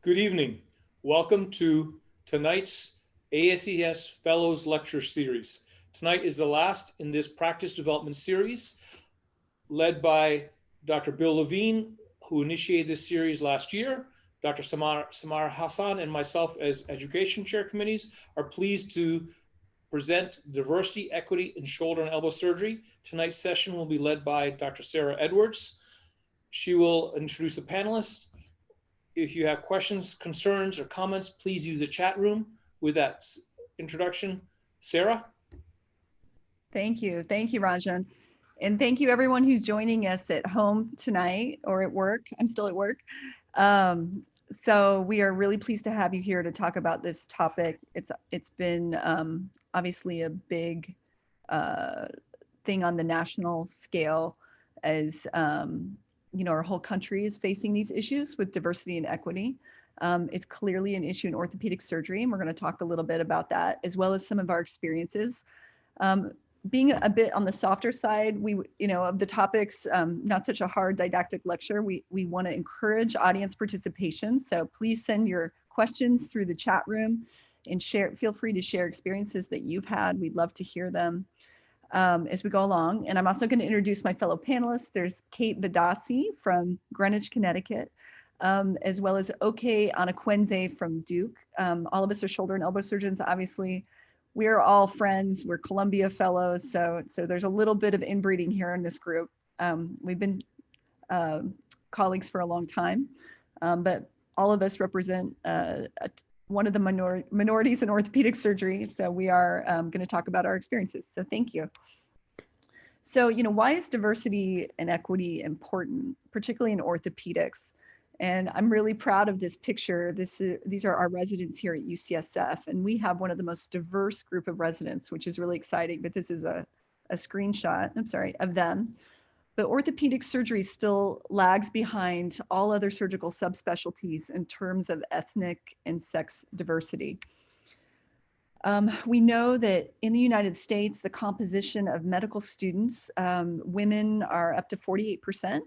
Good evening. Welcome to tonight's ASES Fellows Lecture Series. Tonight is the last in this practice development series led by Dr. Bill Levine, who initiated this series last year. Dr. Samar Hassan and myself as education chair committees are pleased to present diversity, equity, and shoulder and elbow surgery. Tonight's session will be led by Dr. Sarah Edwards. She will introduce the panelists. If you have questions, concerns, or comments, please use the chat room. With that introduction, Sarah? Thank you. Thank you, Rajan. And thank you everyone who's joining us at home tonight or at work. I'm still at work. So we are really pleased to have you here to talk about this topic. It's been obviously a big thing on the national scale as our whole country is facing these issues with diversity and equity. It's clearly an issue in orthopedic surgery, and we're going to talk a little bit about that, as well as some of our experiences. Being a bit on the softer side, of the topics, not such a hard didactic lecture, we want to encourage audience participation. So please send your questions through the chat room and feel free to share experiences that you've had. We'd love to hear them as we go along. And I'm also going to introduce my fellow panelists. There's Kate Vidasi from Greenwich, Connecticut, as well as Oke Anakwenze from Duke. All of us are shoulder and elbow surgeons, obviously. We're all friends. We're Columbia fellows, so there's a little bit of inbreeding here in this group. We've been colleagues for a long time, but all of us represent one of the minorities in orthopedic surgery. So we are going to talk about our experiences. So thank you. So why is diversity and equity important, particularly in orthopedics? And I'm really proud of this picture. These are our residents here at UCSF, and we have one of the most diverse group of residents, which is really exciting, but this is a screenshot, of them. But orthopedic surgery still lags behind all other surgical subspecialties in terms of ethnic and sex diversity. We know that in the United States, the composition of medical students, women are up to 48%.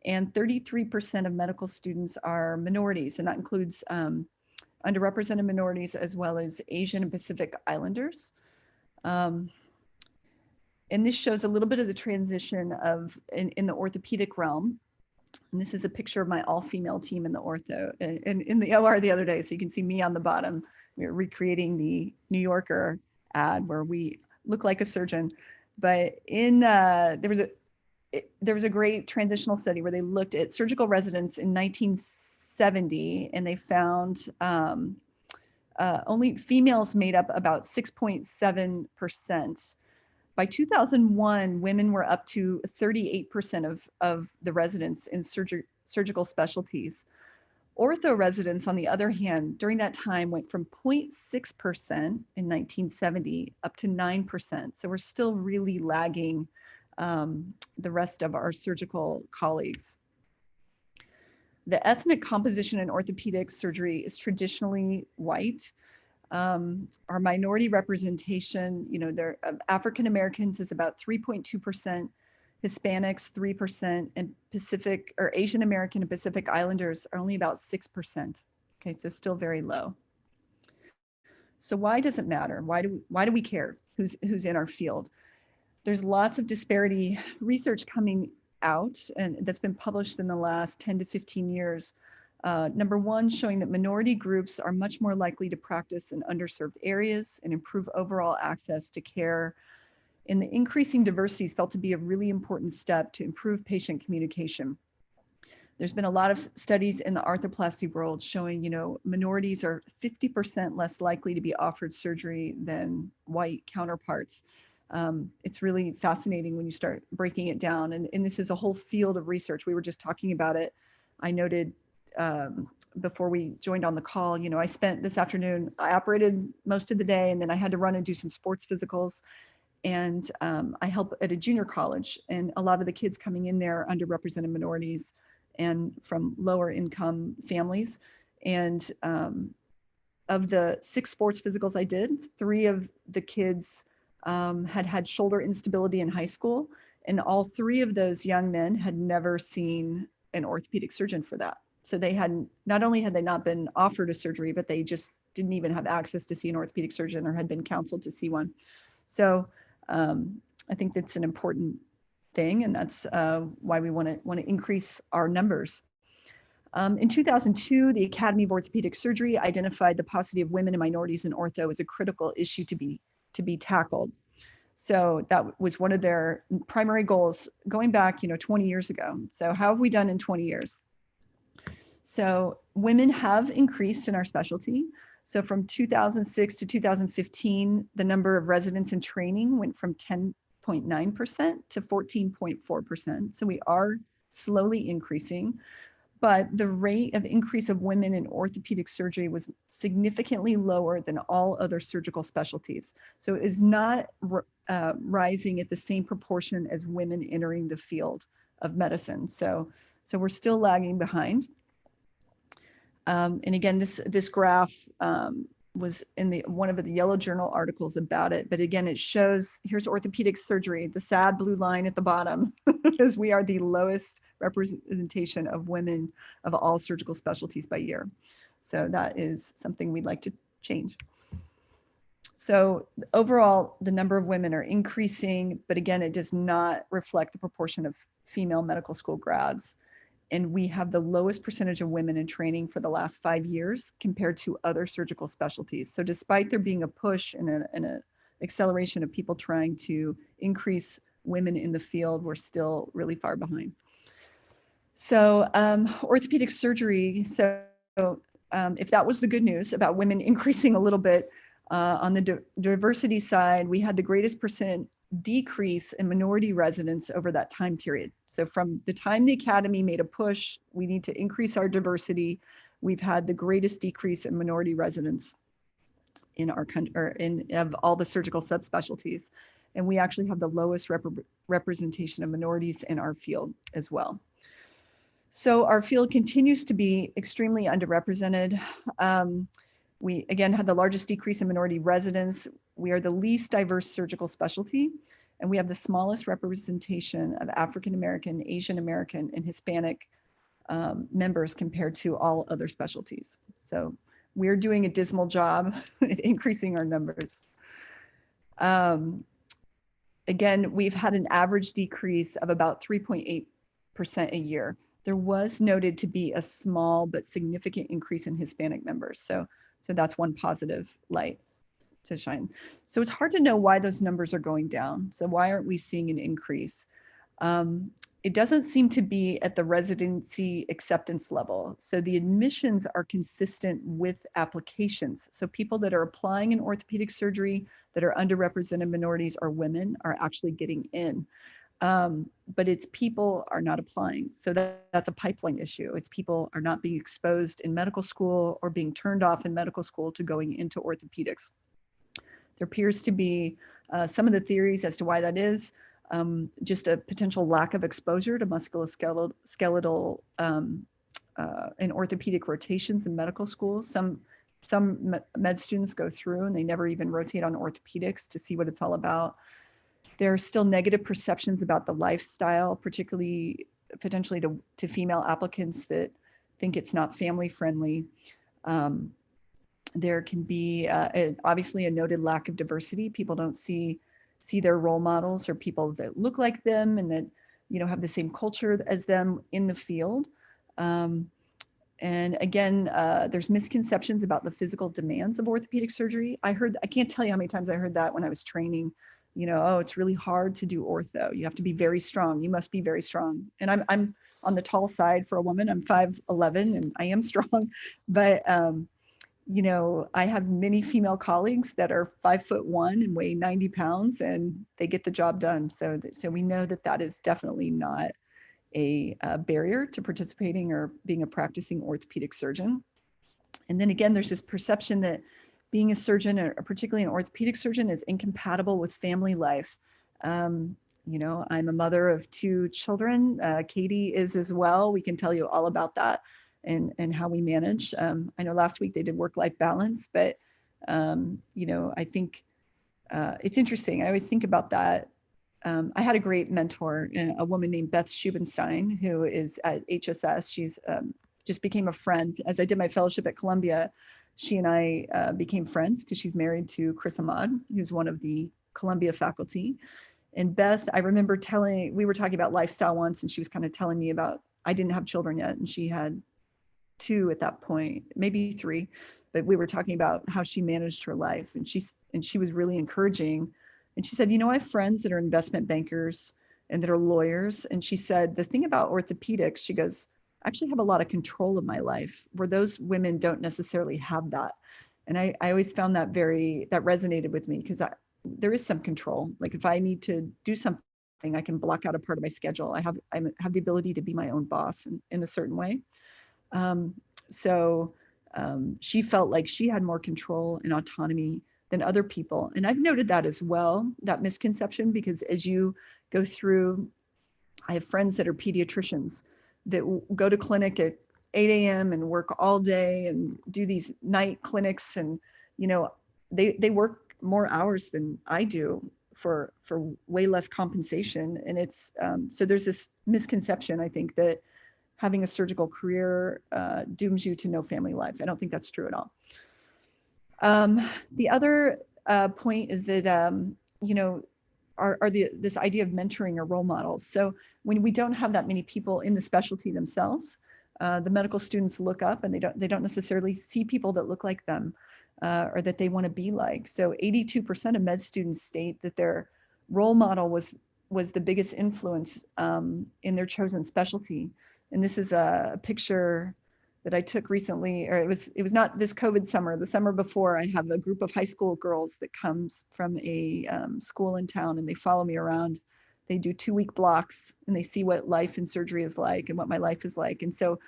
And 33% of medical students are minorities, and that includes underrepresented minorities as well as Asian and Pacific Islanders. And this shows a little bit of the transition in the orthopedic realm. And this is a picture of my all-female team in the ortho, in the OR the other day. So you can see me on the bottom. We're recreating the New Yorker ad where we look like a surgeon. But there was a great transitional study where they looked at surgical residents in 1970, and they found only females made up about 6.7%. By 2001, women were up to 38% of the residents in surgical specialties. Ortho residents, on the other hand, during that time went from 0.6% in 1970 up to 9%. So we're still really lagging the rest of our surgical colleagues. The ethnic composition in orthopedic surgery is traditionally white. Our minority representation, African Americans is about 3.2%, Hispanics 3%, and Pacific or Asian American and Pacific Islanders are only about 6%. Okay, so still very low. So why does it matter? Why do we care who's in our field? There's lots of disparity research coming out, and that's been published in the last 10 to 15 years. Number one, showing that minority groups are much more likely to practice in underserved areas and improve overall access to care. And the increasing diversity is felt to be a really important step to improve patient communication. There's been a lot of studies in the arthroplasty world showing, minorities are 50% less likely to be offered surgery than white counterparts. It's really fascinating when you start breaking it down. And this is a whole field of research. We were just talking about it. I noted before we joined on the call, I spent this afternoon, I operated most of the day, and then I had to run and do some sports physicals. And I help at a junior college, and a lot of the kids coming in there are underrepresented minorities and from lower income families. And of the 6 sports physicals I did, 3 of the kids had shoulder instability in high school, and all 3 of those young men had never seen an orthopedic surgeon for that. So they hadn't, not only had they not been offered a surgery, but they just didn't even have access to see an orthopedic surgeon or had been counseled to see one. So I think that's an important thing, and that's why we want to increase our numbers. In 2002, the Academy of Orthopedic Surgery identified the paucity of women and minorities in ortho as a critical issue to be tackled. So that was one of their primary goals going back, 20 years ago. So how have we done in 20 years? So women have increased in our specialty. So from 2006 to 2015, the number of residents in training went from 10.9% to 14.4%. So we are slowly increasing, but the rate of increase of women in orthopedic surgery was significantly lower than all other surgical specialties. So it is not rising at the same proportion as women entering the field of medicine. So we're still lagging behind. And again, this graph was in one of the Yellow Journal articles about it. But again, it shows, here's orthopedic surgery, the sad blue line at the bottom, because we are the lowest representation of women of all surgical specialties by year. So that is something we'd like to change. So overall, the number of women are increasing, but again, it does not reflect the proportion of female medical school grads. And we have the lowest percentage of women in training for the last 5 years compared to other surgical specialties. So despite there being a push and an acceleration of people trying to increase women in the field, we're still really far behind. So orthopedic surgery, if that was the good news about women increasing a little bit, on the diversity side, we had the greatest percent decrease in minority residents over that time period. So from the time the Academy made a push, we need to increase our diversity, we've had the greatest decrease in minority residents in our country, or of all the surgical subspecialties. And we actually have the lowest representation of minorities in our field as well. So our field continues to be extremely underrepresented. We again had the largest decrease in minority residents. We are the least diverse surgical specialty, and we have the smallest representation of African American, Asian American, and Hispanic members compared to all other specialties. So we're doing a dismal job at increasing our numbers. Again, we've had an average decrease of about 3.8% a year. There was noted to be a small but significant increase in Hispanic members. So that's one positive light to shine. So it's hard to know why those numbers are going down. So why aren't we seeing an increase? It doesn't seem to be at the residency acceptance level. So the admissions are consistent with applications. So people that are applying in orthopedic surgery that are underrepresented minorities or women are actually getting in. But it's people are not applying. So that's a pipeline issue. It's people are not being exposed in medical school or being turned off in medical school to going into orthopedics. There appears to be some of the theories as to why that is, just a potential lack of exposure to musculoskeletal and orthopedic rotations in medical school. Some med students go through and they never even rotate on orthopedics to see what it's all about. There are still negative perceptions about the lifestyle, particularly potentially to female applicants that think it's not family friendly. There can be obviously a noted lack of diversity. People don't see their role models or people that look like them and that have the same culture as them in the field. And again, there's misconceptions about the physical demands of orthopedic surgery. I can't tell you how many times I heard that when I was training. Oh, it's really hard to do ortho. You have to be very strong. You must be very strong. And I'm on the tall side for a woman. I'm 5'11" and I am strong, but I have many female colleagues that are 5'1" and weigh 90 pounds and they get the job done. So we know that is definitely not a barrier to participating or being a practicing orthopedic surgeon. And then again, there's this perception that being a surgeon, or particularly an orthopedic surgeon, is incompatible with family life. I'm a mother of 2 children. Katie is as well. We can tell you all about that and how we manage. I know last week they did work-life balance, but I think it's interesting. I always think about that. I had a great mentor, a woman named Beth Schubenstein, who is at HSS. She's just became a friend. As I did my fellowship at Columbia, she and I became friends because she's married to Chris Ahmad, who's one of the Columbia faculty. And Beth, I remember we were talking about lifestyle once, and she was kind of telling me about, I didn't have children yet, and she had 2 at that point, maybe 3, but we were talking about how she managed her life, and she was really encouraging. And she said, I have friends that are investment bankers and that are lawyers. And she said, the thing about orthopedics, she goes, I actually have a lot of control of my life, where those women don't necessarily have that. And I always found that that resonated with me, because there is some control. Like if I need to do something, I can block out a part of my schedule. I have the ability to be my own boss in a certain way. Um, so she felt like she had more control and autonomy than other people. And I've noted that as well, that misconception, because as you go through, I have friends that are pediatricians that go to clinic at 8 a.m. and work all day and do these night clinics. And, they work more hours than I do for way less compensation. And it's, so there's this misconception, I think, that having a surgical career dooms you to no family life. I don't think that's true at all. The other point is that, this idea of mentoring or role models. So when we don't have that many people in the specialty themselves, the medical students look up and they don't necessarily see people that look like them or that they want to be like. So 82% of med students state that their role model was the biggest influence in their chosen specialty. And this is a picture that I took recently, or it was not this COVID summer, the summer before. I have a group of high school girls that comes from a school in town, and they follow me around. They do 2-week blocks, and they see what life in surgery is like and what my life is like. And so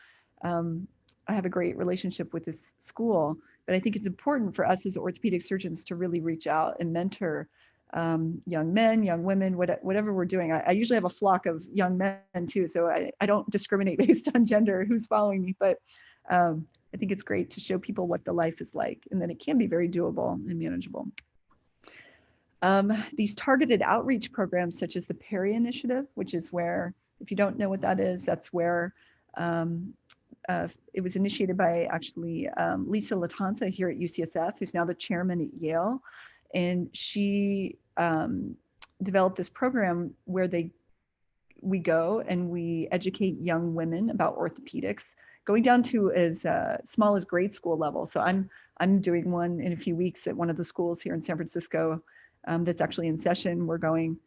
I have a great relationship with this school, but I think it's important for us as orthopedic surgeons to really reach out and mentor young men, young women, whatever we're doing. I usually have a flock of young men too, so I don't discriminate based on gender who's following me, but I think it's great to show people what the life is like, and then it can be very doable and manageable. These targeted outreach programs, such as the Perry Initiative, which is where, if you don't know what that is, that's where it was initiated by actually Lisa Lattanza here at UCSF, who's now the chairman at Yale. And she developed this program where we go and we educate young women about orthopedics, going down to as small as grade school level. So I'm doing one in a few weeks at one of the schools here in San Francisco that's actually in session. We're going,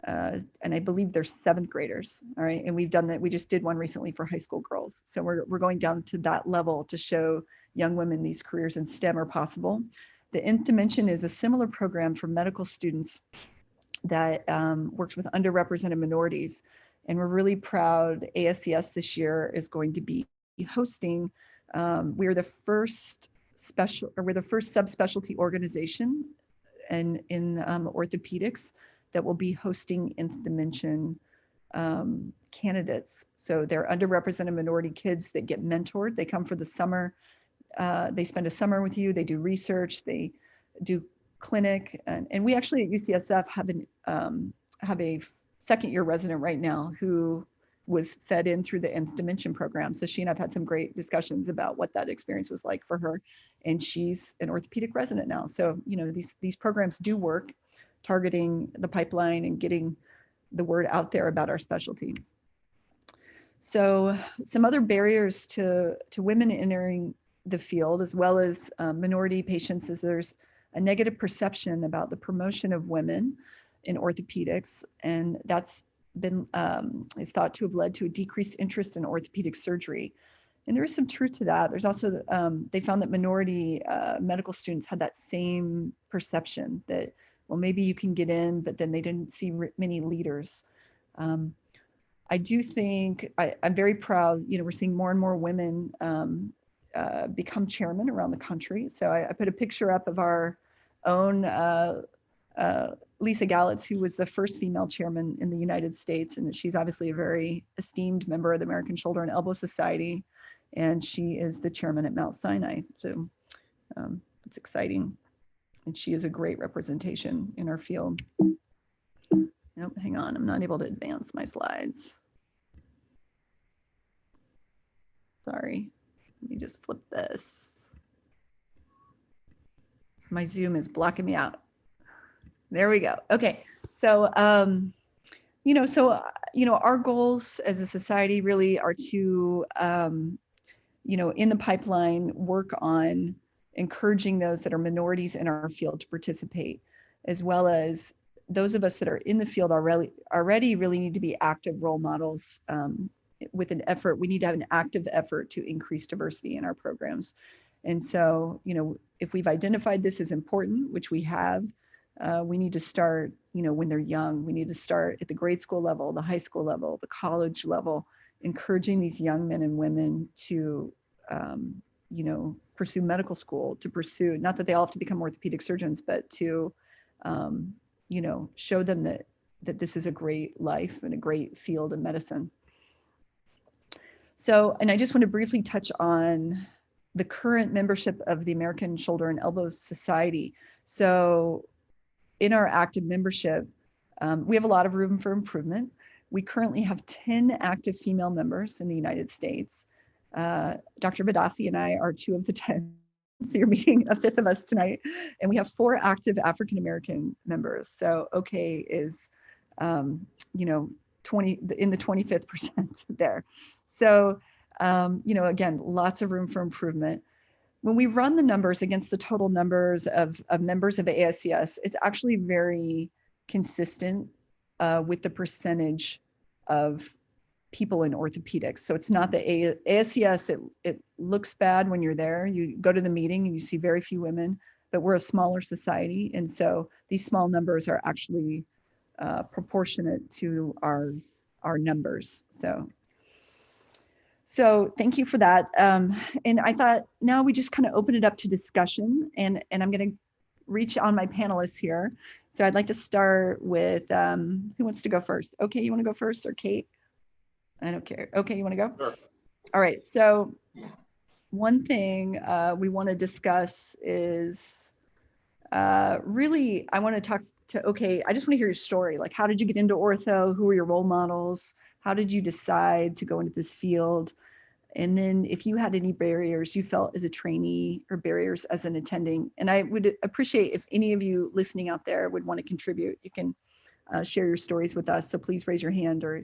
and I believe there's 7th graders, all right? And we've done that. We just did one recently for high school girls. So we're going down to that level to show young women these careers in STEM are possible. The Nth Dimension is a similar program for medical students that works with underrepresented minorities. And we're really proud ASES this year is going to be hosting, we're the first subspecialty organization in orthopedics that will be hosting Nth Dimension candidates. So they're underrepresented minority kids that get mentored. They come for the summer. They spend a summer with you. They do research. They do clinic. And we actually at UCSF have a 2nd-year resident right now who was fed in through the Nth Dimension program. So she and I've had some great discussions about what that experience was like for her. And she's an orthopedic resident now. So, these programs do work, targeting the pipeline and getting the word out there about our specialty. So some other barriers to women entering the field, as well as minority patients, is there's a negative perception about the promotion of women in orthopedics, and that's been is thought to have led to a decreased interest in orthopedic surgery. And there is some truth to that. There's also, they found that minority medical students had that same perception that, well, maybe you can get in, but then they didn't see many leaders. I do think, I'm very proud, we're seeing more and more women become chairman around the country. So I put a picture up of our own Lisa Galitz, who was the first female chairman in the United States. And she's obviously a very esteemed member of the American Shoulder and Elbow Society. And she is the chairman at Mount Sinai. So it's exciting. And she is a great representation in our field. Nope, hang on, I'm not able to advance my slides. Sorry. Let me just flip this. My Zoom is blocking me out. There we go. Okay. So, our goals as a society really are to, in the pipeline, work on encouraging those that are minorities in our field to participate, as well as those of us that are in the field already really need to be active role models with an effort. We need to have an active effort to increase diversity in our programs. And so, if we've identified this as important, which we have, we need to start, when they're young. We need to start at the grade school level, the high school level, the college level, encouraging these young men and women to, pursue medical school, to pursue, not that they all have to become orthopedic surgeons, but to, show them that this is a great life and a great field of medicine. So, and I just want to briefly touch on the current membership of the American Shoulder and Elbow Society. So in our active membership, we have a lot of room for improvement. We currently have 10 active female members in the United States. Dr. Badassi and I are 2 of the 10. So you're meeting a 5th of us tonight. And we have 4 active African-American members. So OK is, 20 in the 25th percent there. So, again, lots of room for improvement. When we run the numbers against the total numbers of members of ASES, it's actually very consistent with the percentage of people in orthopedics. So it's not the ASES, it looks bad when you're there. You go to the meeting and you see very few women, but we're a smaller society. And so these small numbers are actually proportionate to our numbers. So thank you for that. And I thought now we just kind of open it up to discussion, and I'm going to reach on my panelists here. So I'd like to start with who wants to go first? Okay, you want to go first, or Kate? I don't care. Okay, you want to go? Sure. All right. So one thing we want to discuss is really, I want to talk to, okay, I just want to hear your story. Like, how did you get into ortho? Who were your role models? How did you decide to go into this field? And then if you had any barriers you felt as a trainee or barriers as an attending, and I would appreciate if any of you listening out there would want to contribute, you can share your stories with us. So please raise your hand or,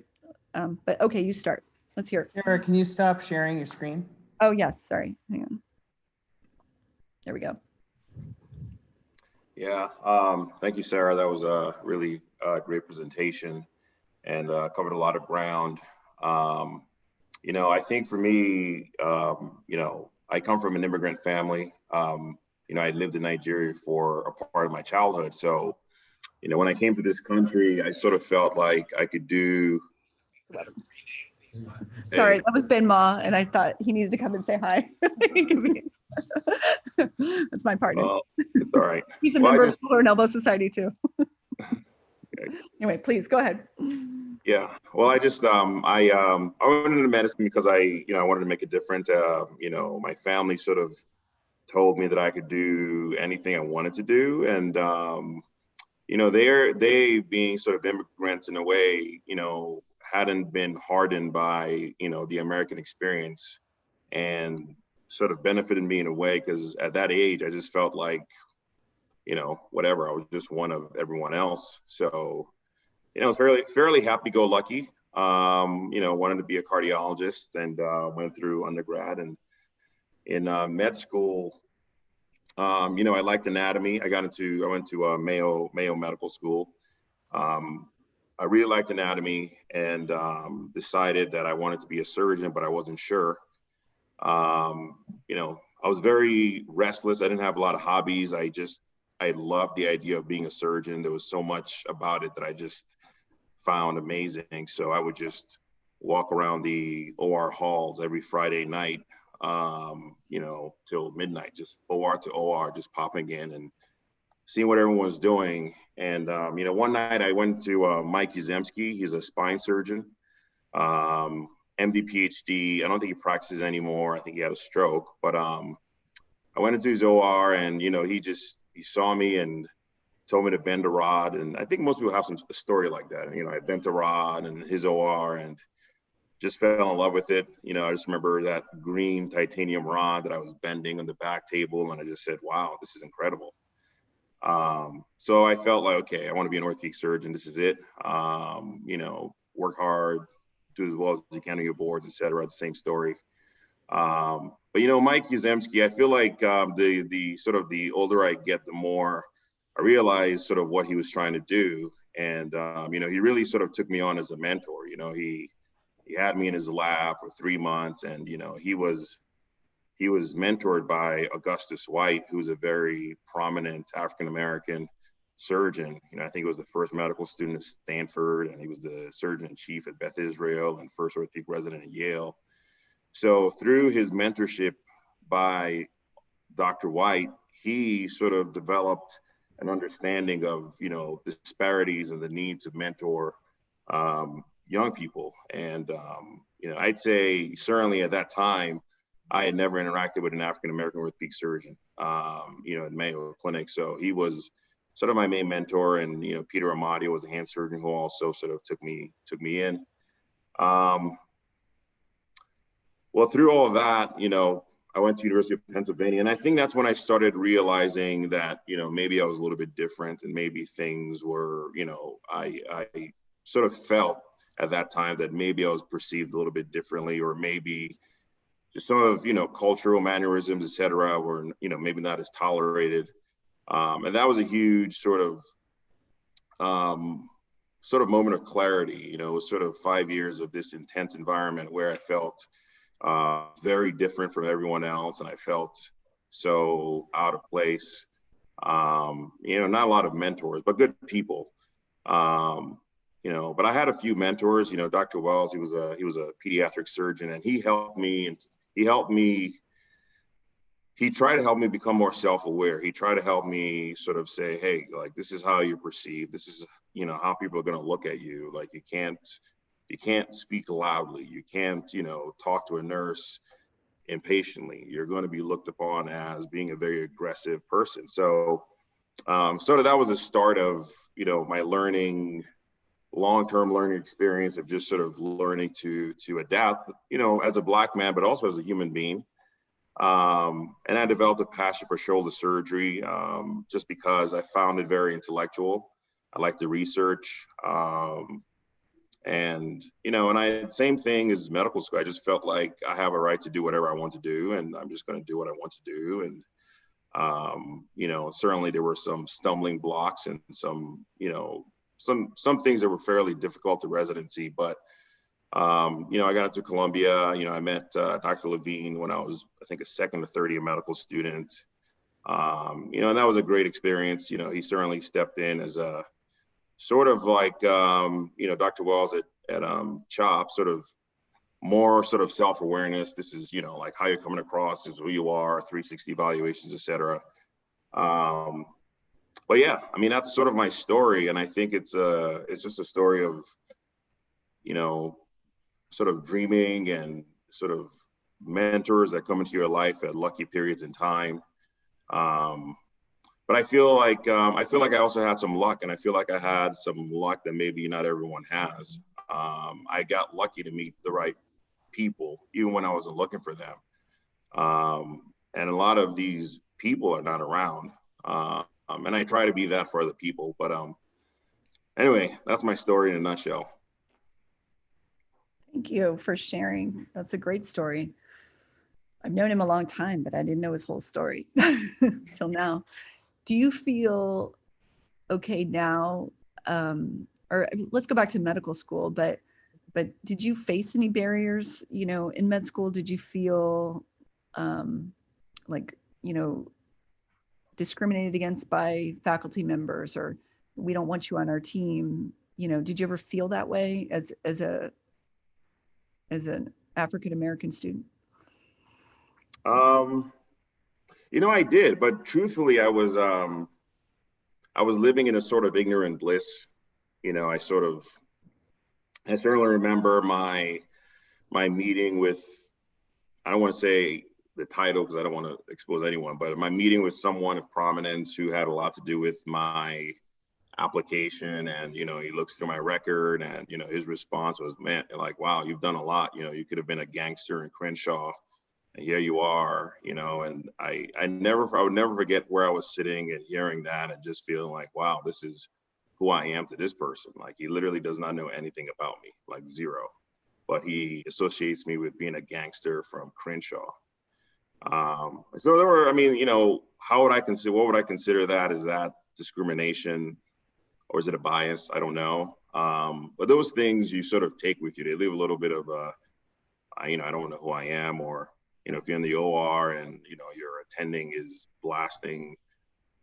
but okay, you start. Let's hear it. Sarah, can you stop sharing your screen? Oh yes, sorry, hang on. There we go. Yeah, thank you, Sarah. That was a really great presentation and covered a lot of ground. I think for me, I come from an immigrant family. I lived in Nigeria for a part of my childhood. So, when I came to this country, I sort of felt like I could do. Sorry, that was Ben Ma, and I thought he needed to come and say hi. That's my partner. Well, it's all right. He's a member of Shoulder and Elbow Society too. Anyway, please go ahead. Yeah, well, I just I went into medicine because I wanted to make a difference. My family sort of told me that I could do anything I wanted to do, and they being sort of immigrants in a way, hadn't been hardened by the American experience, and sort of benefited me in a way because at that age I just felt like whatever, I was just one of everyone else. So I was fairly happy-go-lucky. Wanted to be a cardiologist, and went through undergrad, and in med school, I liked anatomy. I went to Mayo Medical School. I really liked anatomy, and decided that I wanted to be a surgeon, but I wasn't sure. I was very restless. I didn't have a lot of hobbies. I loved the idea of being a surgeon. There was so much about it that I just found amazing. So I would just walk around the OR halls every Friday night, till midnight, just OR to OR, just popping in and seeing what everyone was doing. And, one night I went to Mike Uzemski. He's a spine surgeon, MD, PhD. I don't think he practices anymore. I think he had a stroke, but I went into his OR, and, he saw me and told me to bend a rod. And I think most people have a story like that. I bent a rod in his OR, and just fell in love with it. I just remember that green titanium rod that I was bending on the back table, and I just said, wow, this is incredible. So I felt like, okay, I want to be an orthopedic surgeon. This is it. Work hard, do as well as you can on your boards, et cetera. The same story. But Mike Yuzemski, I feel like the older I get, the more I realize sort of what he was trying to do. And, he really sort of took me on as a mentor. He had me in his lab for 3 months, and, he was mentored by Augustus White, who's a very prominent African-American surgeon. I think he was the first medical student at Stanford, and he was the surgeon in chief at Beth Israel and first orthopedic resident at Yale. So through his mentorship by Dr. White, he sort of developed an understanding of, the disparities and the need to mentor young people. And, I'd say certainly at that time, I had never interacted with an African-American orthopedic surgeon, at Mayo Clinic. So he was sort of my main mentor. And, Peter Amadio was a hand surgeon who also sort of took me in. Well, through all of that, I went to University of Pennsylvania, and I think that's when I started realizing that, maybe I was a little bit different, and maybe things were, I sort of felt at that time that maybe I was perceived a little bit differently, or maybe just some of, cultural mannerisms, et cetera, were, maybe not as tolerated. And that was a huge sort of moment of clarity. It was sort of 5 years of this intense environment where I felt very different from everyone else, and I felt so out of place. Not a lot of mentors, but good people. But I had a few mentors. Dr. Wells, he was a pediatric surgeon, and he helped me, and he tried to help me become more self-aware. He tried to help me sort of say, hey, like, this is how you're perceived. This is, how people are going to look at you. Like, you can't speak loudly. You can't, talk to a nurse impatiently. You're going to be looked upon as being a very aggressive person. So, that was the start of, my long-term learning experience of just sort of learning to adapt, as a Black man, but also as a human being. And I developed a passion for shoulder surgery, just because I found it very intellectual. I like to research. And same thing as medical school. I just felt like I have a right to do whatever I want to do, and I'm just going to do what I want to do. And, certainly there were some stumbling blocks and some things that were fairly difficult to residency, but, I got into Columbia. I met Dr. Levine when I was, I think, a second or third year medical student. And that was a great experience. He certainly stepped in as a sort of like, Dr. Wells at CHOP, sort of more sort of self-awareness. This is, like how you're coming across, this is who you are, 360 evaluations, et cetera. But yeah, that's sort of my story. And I think it's just a story of, sort of dreaming and sort of mentors that come into your life at lucky periods in time. But I feel like I also had some luck, and I feel like I had some luck that maybe not everyone has. I got lucky to meet the right people, even when I wasn't looking for them. And a lot of these people are not around. And I try to be that for other people. But anyway, that's my story in a nutshell. Thank you for sharing. That's a great story. I've known him a long time, but I didn't know his whole story till now. Do you feel okay now? Or let's go back to medical school, but did you face any barriers, in med school? Did you feel discriminated against by faculty members, or we don't want you on our team? Did you ever feel that way as an African-American student? I did, but truthfully, I was living in a sort of ignorant bliss. I certainly remember my meeting with, I don't want to say the title because I don't want to expose anyone, but my meeting with someone of prominence who had a lot to do with my application, and he looks through my record, and his response was, man, like, wow, you've done a lot. You could have been a gangster in Crenshaw, and here you are. And I would never forget where I was sitting and hearing that and just feeling like, wow, this is who I am to this person. Like, he literally does not know anything about me, like zero, but he associates me with being a gangster from Crenshaw. So there were, what would I consider that? Is that discrimination, or is it a bias? I don't know. But those things you sort of take with you. They leave a little bit of I don't know who I am, or, if you're in the OR and, your attending is blasting,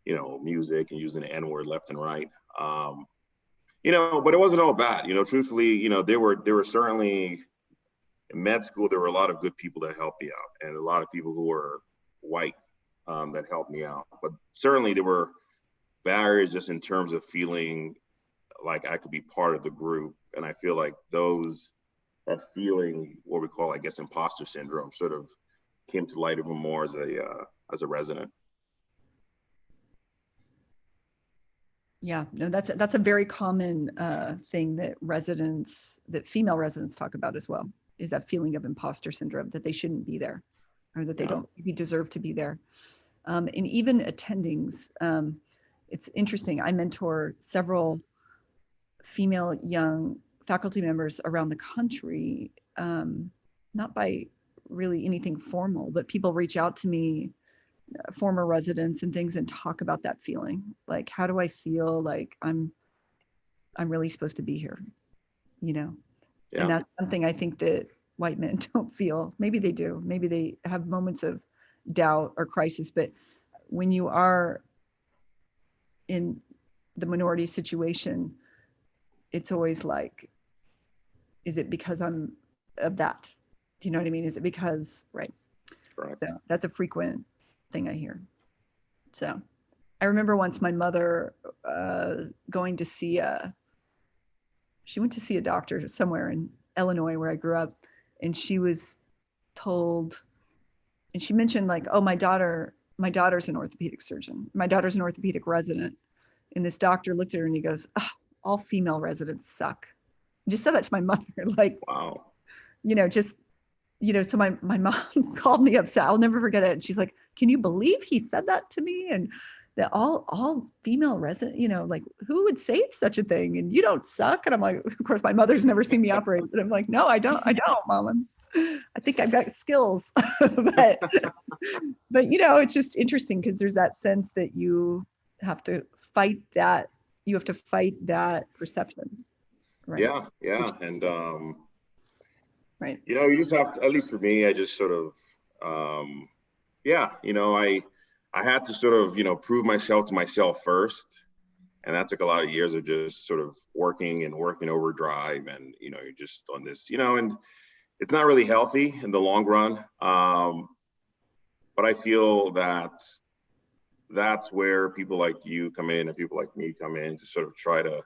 music and using the N-word left and right. But it wasn't all bad. Truthfully, there were certainly, in med school, there were a lot of good people that helped me out, and a lot of people who were white that helped me out. But certainly there were barriers just in terms of feeling like I could be part of the group. And I feel like that feeling, what we call, I guess, imposter syndrome, sort of came to light even more as a resident. Yeah, no, that's a very common thing that female residents talk about as well, is that feeling of imposter syndrome, that they shouldn't be there, or that they don't maybe deserve to be there. And even attendings, it's interesting. I mentor several female young faculty members around the country, not by really anything formal, but people reach out to me, former residents and things, and talk about that feeling. Like, how do I feel like I'm really supposed to be here? Yeah. And that's something I think that white men don't feel. Maybe they do. Maybe they have moments of doubt or crisis, but when you are in the minority situation, it's always like, is it because I'm of that? Do you know what I mean? Is it because, right? Correct. So that's a frequent thing I hear. So I remember once my mother going to see she went to see a doctor somewhere in Illinois where I grew up, and she was told, and she mentioned like, oh, my daughter's an orthopedic surgeon. My daughter's an orthopedic resident. And this doctor looked at her and he goes, oh, all female residents suck. Just said that to my mother, like, wow. So my mom called me upset. I'll never forget it. And she's like, can you believe he said that to me? And that all female resident, like, who would say such a thing? And you don't suck. And I'm like, of course, my mother's never seen me operate, but I'm like, no, I don't, Mom. I think I've got skills. but it's just interesting because there's that sense that you have to fight that. You have to fight that perception. Right. Yeah. And, right. You just have to, at least for me, I just sort of, I had to sort of, prove myself to myself first. And that took a lot of years of just sort of working overdrive. And, you're just on this, and it's not really healthy in the long run. But I feel that that's where people like you come in and people like me come in to sort of try to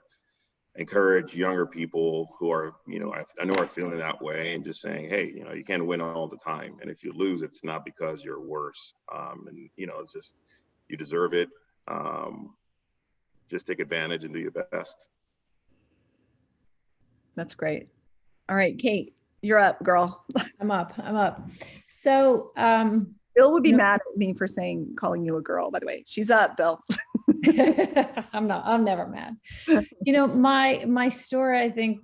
encourage younger people who are, I know are feeling that way, and just saying, hey, you can't win all the time. And if you lose, it's not because you're worse. And, it's just, you deserve it. Just take advantage and do your best. That's great. All right, Kate, you're up, girl. I'm up. So, Bill would be mad at me for calling you a girl, by the way. She's up, Bill. I'm never mad. My story, I think,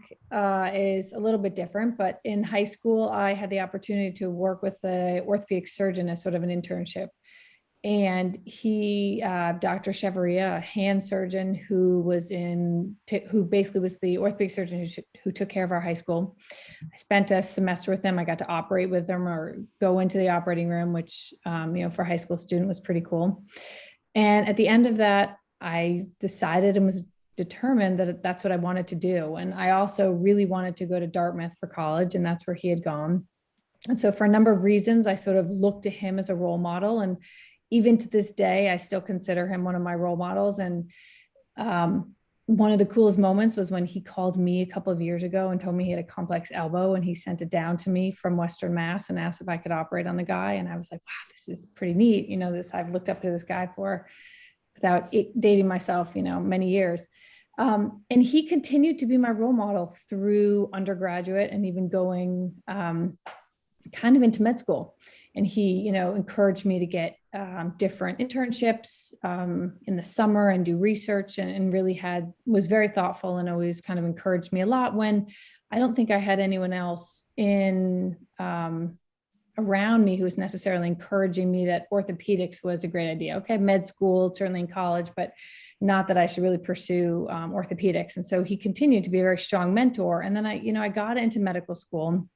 is a little bit different, but in high school, I had the opportunity to work with the orthopedic surgeon as sort of an internship. And he, Dr. Cheveria, a hand surgeon who basically was the orthopedic surgeon who took care of our high school. I spent a semester with him. I got to operate with him or go into the operating room, which, for a high school student was pretty cool. And at the end of that, I decided and was determined that that's what I wanted to do. And I also really wanted to go to Dartmouth for college, and that's where he had gone. And so for a number of reasons, I sort of looked to him as a role model. And even to this day, I still consider him one of my role models. And one of the coolest moments was when he called me a couple of years ago and told me he had a complex elbow, and he sent it down to me from Western Mass and asked if I could operate on the guy. And I was like, wow, this is pretty neat. I've looked up to this guy for, without dating myself, many years. And he continued to be my role model through undergraduate and even going kind of into med school. And he, encouraged me to get different internships in the summer and do research, and really was very thoughtful and always kind of encouraged me a lot when I don't think I had anyone else around me who was necessarily encouraging me that orthopedics was a great idea. Okay, med school, certainly in college, but not that I should really pursue orthopedics. And so he continued to be a very strong mentor. And then I got into medical school.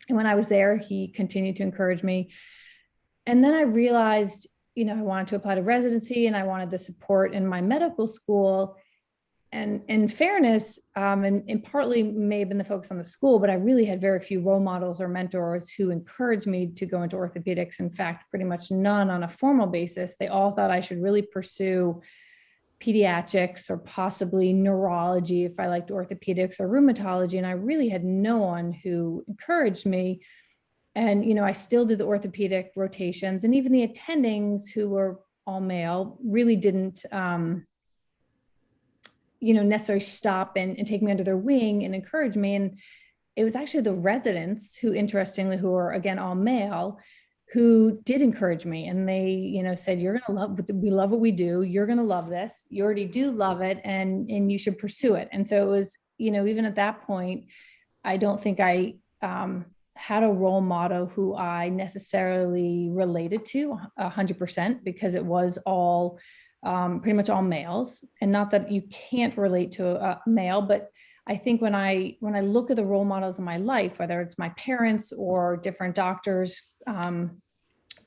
And when I was there, he continued to encourage me. And then I realized, I wanted to apply to residency and I wanted the support in my medical school. And in fairness, and partly may have been the focus on the school, but I really had very few role models or mentors who encouraged me to go into orthopedics. In fact, pretty much none on a formal basis. They all thought I should really pursue pediatrics or possibly neurology if I liked orthopedics or rheumatology. And I really had no one who encouraged me. And, I still did the orthopedic rotations, and even the attendings who were all male really didn't, necessarily stop and take me under their wing and encourage me. And it was actually the residents who, interestingly, who are again, all male, who did encourage me. And they, said, we love what we do. You're going to love this. You already do love it. And you should pursue it. And so it was, even at that point, I don't think I had a role model who I necessarily related to 100%, because it was all pretty much all males. And not that you can't relate to a male, but I think when I look at the role models in my life, whether it's my parents or different doctors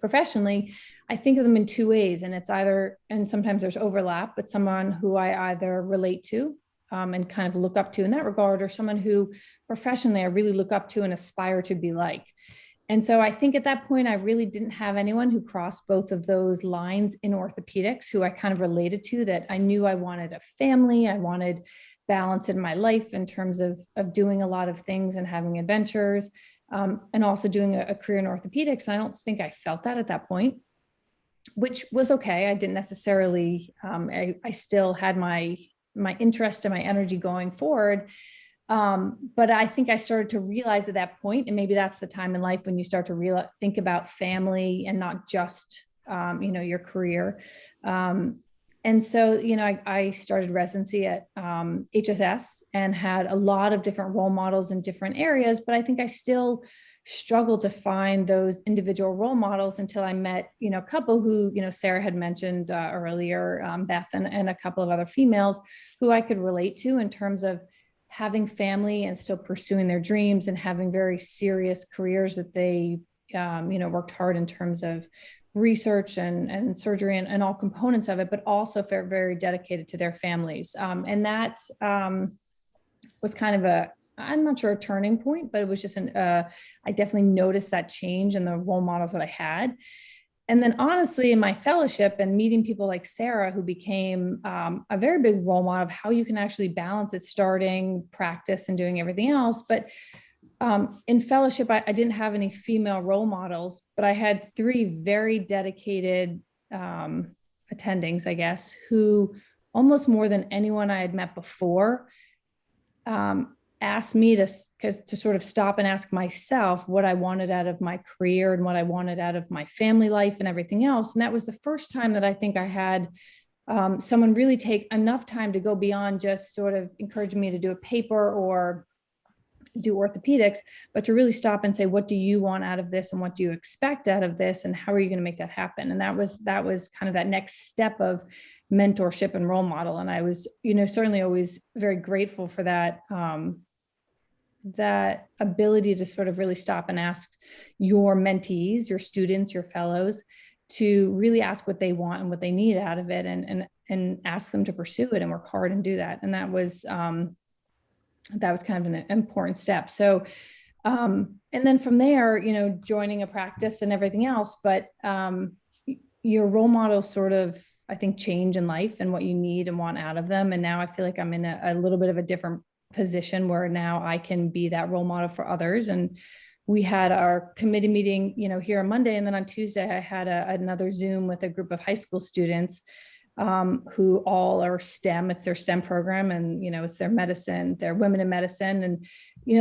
professionally, I think of them in two ways. And it's either, and sometimes there's overlap, but someone who I either relate to and kind of look up to in that regard, or someone who professionally I really look up to and aspire to be like. And so I think at that point, I really didn't have anyone who crossed both of those lines in orthopedics, who I kind of related to, that I knew I wanted a family, I wanted balance in my life in terms of doing a lot of things and having adventures, and also doing a career in orthopedics. And I don't think I felt that at that point, which was okay. I didn't necessarily, I still had my interest and my energy going forward. But I think I started to realize at that point, and maybe that's the time in life when you start to think about family and not just, your career. And so, I started residency at HSS and had a lot of different role models in different areas, but I think I still struggled to find those individual role models until I met, a couple who, Sarah had mentioned earlier, Beth and a couple of other females who I could relate to in terms of having family and still pursuing their dreams and having very serious careers that they, worked hard in terms of research and surgery and all components of it, but also very, very dedicated to their families. And that was kind of I'm not sure a turning point, but it was just I definitely noticed that change in the role models that I had. And then honestly, in my fellowship and meeting people like Sarah, who became a very big role model of how you can actually balance it, starting practice and doing everything else. But in fellowship, I didn't have any female role models, but I had three very dedicated attendings, I guess, who almost more than anyone I had met before asked me to sort of stop and ask myself what I wanted out of my career and what I wanted out of my family life and everything else. And that was the first time that I think I had someone really take enough time to go beyond just sort of encouraging me to do a paper or do orthopedics, but to really stop and say, what do you want out of this? And what do you expect out of this? And how are you going to make that happen? And that was kind of that next step of mentorship and role model. And I was, certainly always very grateful for that, that ability to sort of really stop and ask your mentees, your students, your fellows, to really ask what they want and what they need out of it, and ask them to pursue it and work hard and do that. And that was kind of an important step. So, and then from there, joining a practice and everything else, but your role models sort of, I think, change in life and what you need and want out of them. And now I feel like I'm in a little bit of a different position where now I can be that role model for others. And we had our committee meeting, here on Monday. And then on Tuesday, I had another Zoom with a group of high school students who all are STEM. It's their STEM program, and it's their medicine, their women in medicine, and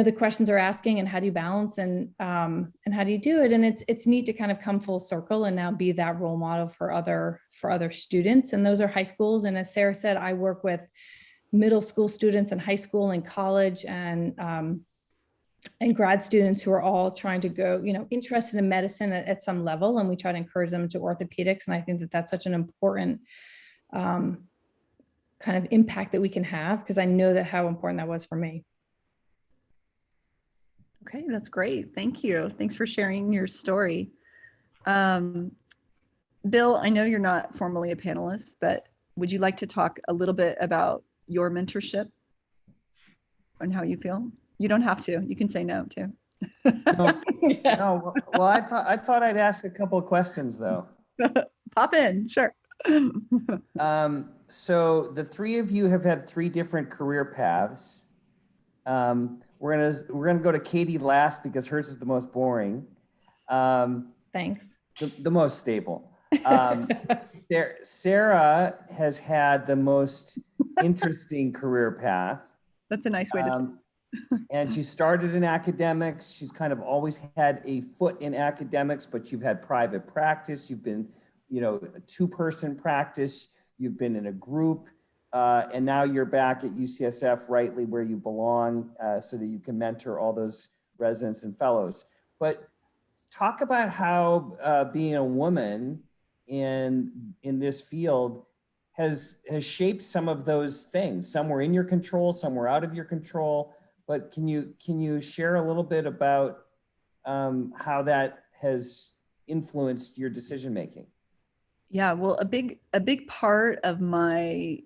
the questions are asking, and how do you balance, and how do you do it? And it's neat to kind of come full circle and now be that role model for other students, and those are high schools. And as Sarah said, I work with middle school students and high school and college and grad students who are all trying to go, interested in medicine at some level, and we try to encourage them to orthopedics. And I think that that's such an important kind of impact that we can have, because I know that how important that was for me. Okay, that's great. Thank you. Thanks for sharing your story. Bill, I know you're not formally a panelist, but would you like to talk a little bit about your mentorship and how you feel? You don't have to. You can say no too. No. Well, I thought I'd ask a couple of questions though. Pop in, sure. So the three of you have had three different career paths. We're gonna go to Katie last because hers is the most boring. Thanks. The most stable. Sarah has had the most interesting career path. That's a nice way to say it. And she started in academics. She's kind of always had a foot in academics, but you've had private practice. You've been, a two-person practice. You've been in a group. And now you're back at UCSF, rightly where you belong, so that you can mentor all those residents and fellows. But talk about how being a woman in this field has shaped some of those things. Some were in your control, some were out of your control. But can you share a little bit about how that has influenced your decision making? Yeah, well, a big part of my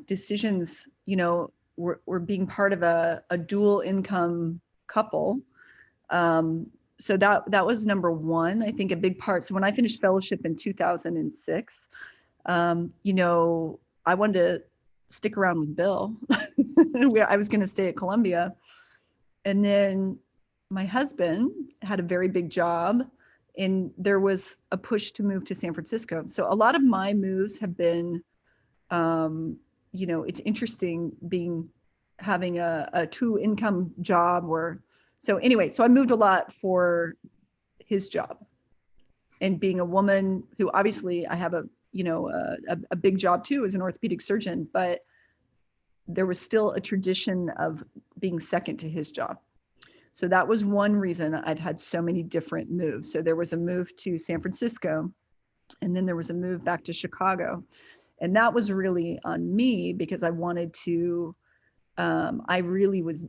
decisions, were being part of a dual income couple. So that was number one. I think a big part. So when I finished fellowship in 2006, I wanted to stick around with Bill. I was going to stay at Columbia. And then my husband had a very big job, and there was a push to move to San Francisco. So a lot of my moves have been, it's interesting having a two income job so I moved a lot for his job, and being a woman who obviously I have a big job too as an orthopedic surgeon, but there was still a tradition of being second to his job. So that was one reason I've had so many different moves. So there was a move to San Francisco, and then there was a move back to Chicago. And that was really on me because I wanted to, I really was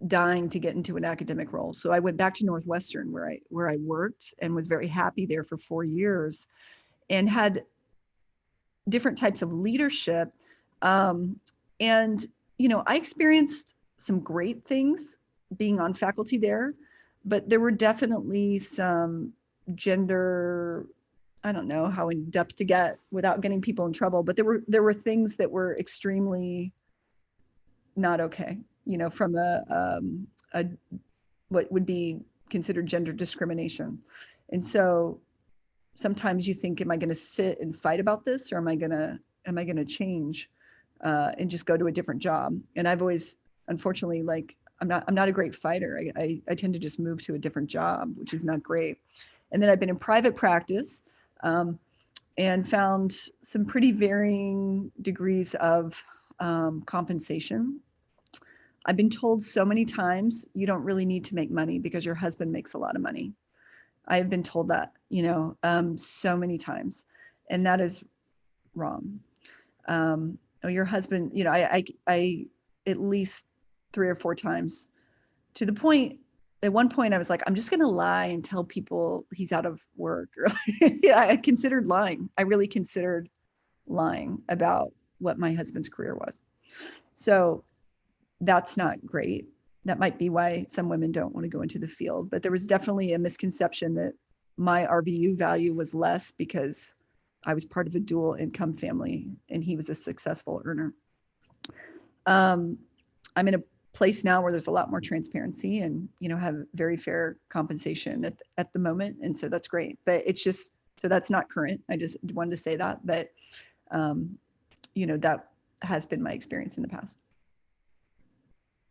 dying to get into an academic role. So I went back to Northwestern where I worked and was very happy there for 4 years and had different types of leadership. And, I experienced some great things being on faculty there, but there were definitely some gender, I don't know how in depth to get without getting people in trouble, but there were things that were extremely not okay, from a what would be considered gender discrimination. And so sometimes you think, am I going to sit and fight about this, or am I going to change and just go to a different job? And I've always, unfortunately, I'm not a great fighter. I tend to just move to a different job, which is not great. And then I've been in private practice and found some pretty varying degrees of compensation. I've been told so many times, you don't really need to make money because your husband makes a lot of money. I've been told that, so many times, and that is wrong. Your husband, I at least 3 or 4 times, to the point, at one point I was like, I'm just going to lie and tell people he's out of work. Yeah, I considered lying. I really considered lying about what my husband's career was. So that's not great. That might be why some women don't want to go into the field, but there was definitely a misconception that my RVU value was less because I was part of a dual income family and he was a successful earner. I'm in a place now where there's a lot more transparency and, have very fair compensation at the moment. And so that's great, but it's just, so that's not current. I just wanted to say that, but That has been my experience in the past.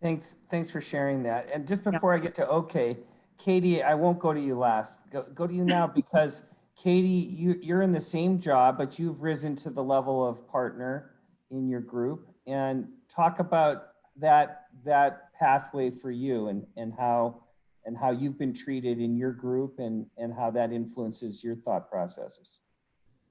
Thanks for sharing that. And just before I get to okay, Katie, I won't go to you last. Go to you now because Katie, you're in the same job, but you've risen to the level of partner in your group, and talk about that pathway for you and how you've been treated in your group and how that influences your thought processes.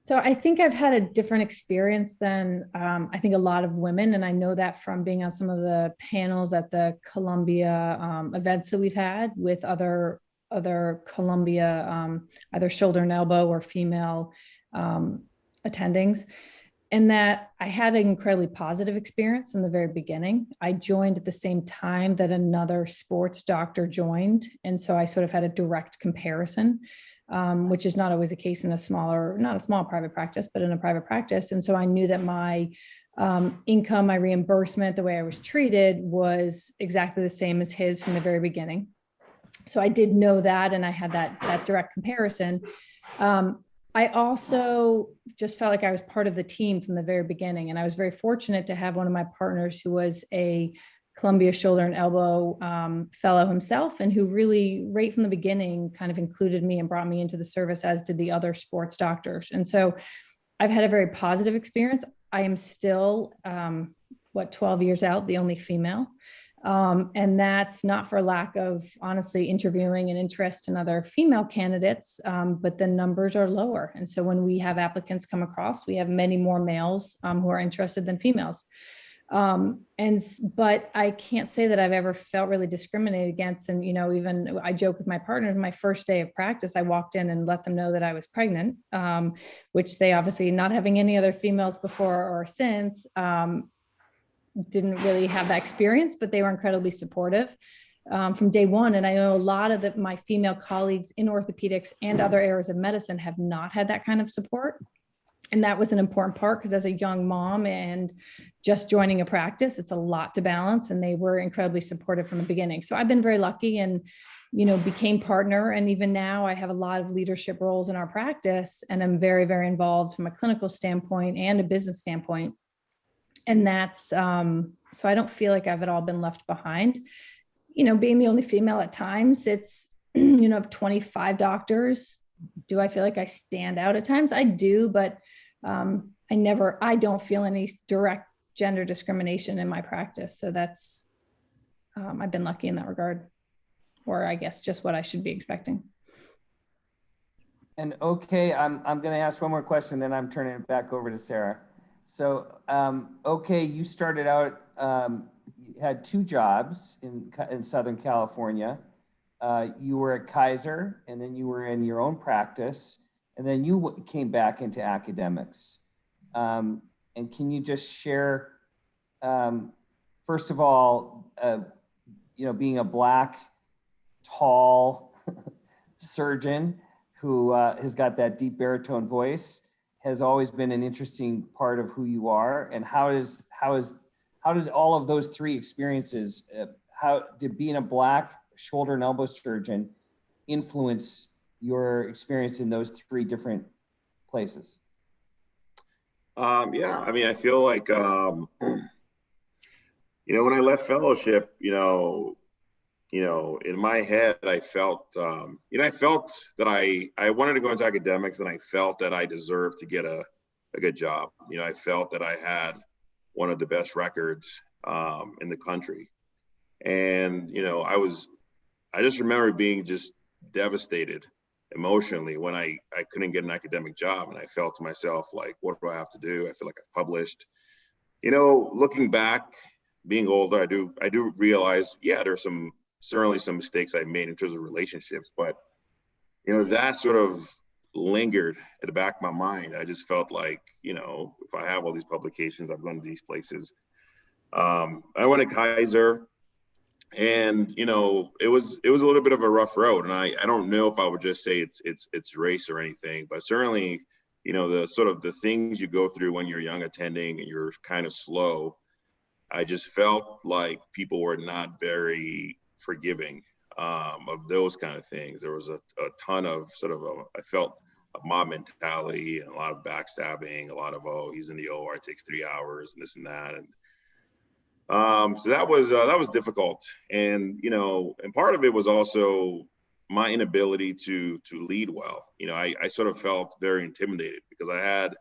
So I think I've had a different experience than I think a lot of women. And I know that from being on some of the panels at the Columbia events that we've had with other Columbia, either shoulder and elbow or female attendings. And that I had an incredibly positive experience in the very beginning. I joined at the same time that another sports doctor joined. And so I sort of had a direct comparison. Which is not always the case in not a small private practice, but in a private practice. And so I knew that my income, my reimbursement, the way I was treated was exactly the same as his from the very beginning. So I did know that, and I had that direct comparison. I also just felt like I was part of the team from the very beginning. And I was very fortunate to have one of my partners who was a Columbia shoulder and elbow fellow himself, and who really right from the beginning kind of included me and brought me into the service, as did the other sports doctors. And so I've had a very positive experience. I am still 12 years out, the only female. And that's not for lack of honestly interviewing and interest in other female candidates, but the numbers are lower. And so when we have applicants come across, we have many more males who are interested than females. But I can't say that I've ever felt really discriminated against. And, even I joke with my partner, my first day of practice, I walked in and let them know that I was pregnant, which they obviously, not having any other females before or since, didn't really have that experience, but they were incredibly supportive from day one. And I know a lot of my female colleagues in orthopedics and other areas of medicine have not had that kind of support. And that was an important part, because as a young mom and just joining a practice, it's a lot to balance, and they were incredibly supportive from the beginning. So I've been very lucky and, became partner. And even now I have a lot of leadership roles in our practice, and I'm very, very involved from a clinical standpoint and a business standpoint. And that's, so I don't feel like I've at all been left behind. Being the only female at times, it's, of 25 doctors. Do I feel like I stand out at times? I do, but I don't feel any direct gender discrimination in my practice. So that's, I've been lucky in that regard, or I guess just what I should be expecting. And okay, I'm going to ask one more question, then I'm turning it back over to Sarah. So, okay, you started out, you had 2 jobs in Southern California. You were at Kaiser, and then you were in your own practice, and then you came back into academics. And can you just share, first of all, being a Black, tall surgeon who has got that deep baritone voice has always been an interesting part of who you are. And how did all of those 3 experiences, how did being a Black shoulder and elbow surgeon influence your experience in those 3 different places? Yeah, I mean, I feel like, when I left fellowship, in my head, I felt, I felt that I wanted to go into academics, and I felt that I deserved to get a good job. I felt that I had one of the best records in the country. And, I just remember being just devastated emotionally when I couldn't get an academic job. And I felt to myself, like, what do I have to do? I feel like I've published. Looking back, being older, I do realize, yeah, there's certainly some mistakes I made in terms of relationships, but, that sort of lingered at the back of my mind. I just felt like, if I have all these publications, I've gone to these places. I went to Kaiser. And it was a little bit of a rough road, and I don't know if I would just say it's race or anything, but certainly the sort of the things you go through when you're young attending and you're kind of slow. I just felt like people were not very forgiving of those kind of things. There was a ton of I felt mob mentality and a lot of backstabbing, a lot of, oh, he's in the OR, it takes 3 hours and this and that. And so that was difficult. And, you know, and part of it was also my inability to lead well. You know, I sort of felt very intimidated because I had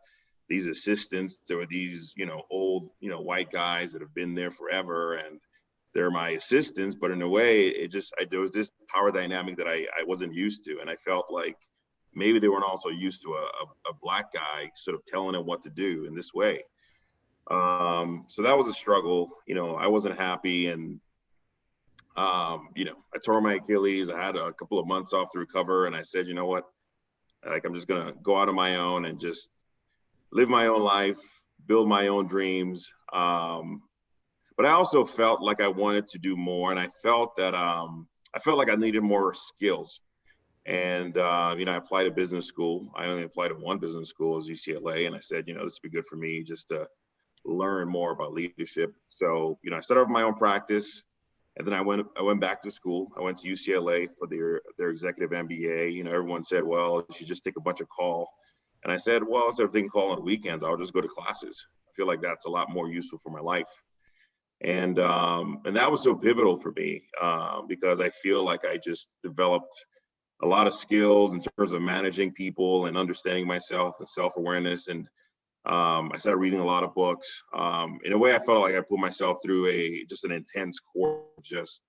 these assistants. There were these, you know, old, you know, white guys that have been there forever, and they're my assistants. But in a way, there was this power dynamic that I wasn't used to. And I felt like maybe they weren't also used to a black guy sort of telling them what to do in this way. So that was a struggle. You know, I wasn't happy. And, you know, I tore my Achilles. I had a couple of months off to recover. And I said, you know what, like, I'm just going to go out on my own and just live my own life, build my own dreams. But I also felt like I wanted to do more. And I felt that, I felt like I needed more skills. And, you know, I applied to business school. I only applied to one business school, as UCLA. And I said, you know, this would be good for me just to learn more about leadership. So, you know, I started off my own practice, and then I went back to school. I went to UCLA for their executive MBA. You know, everyone said, well, you should just take a bunch of call. And I said, well, instead of taking call on the weekends, I'll just go to classes. I feel like that's a lot more useful for my life. And that was so pivotal for me because I feel like I just developed a lot of skills in terms of managing people and understanding myself and self-awareness. And I started reading a lot of books. In a way, I felt like I put myself through just an intense course, just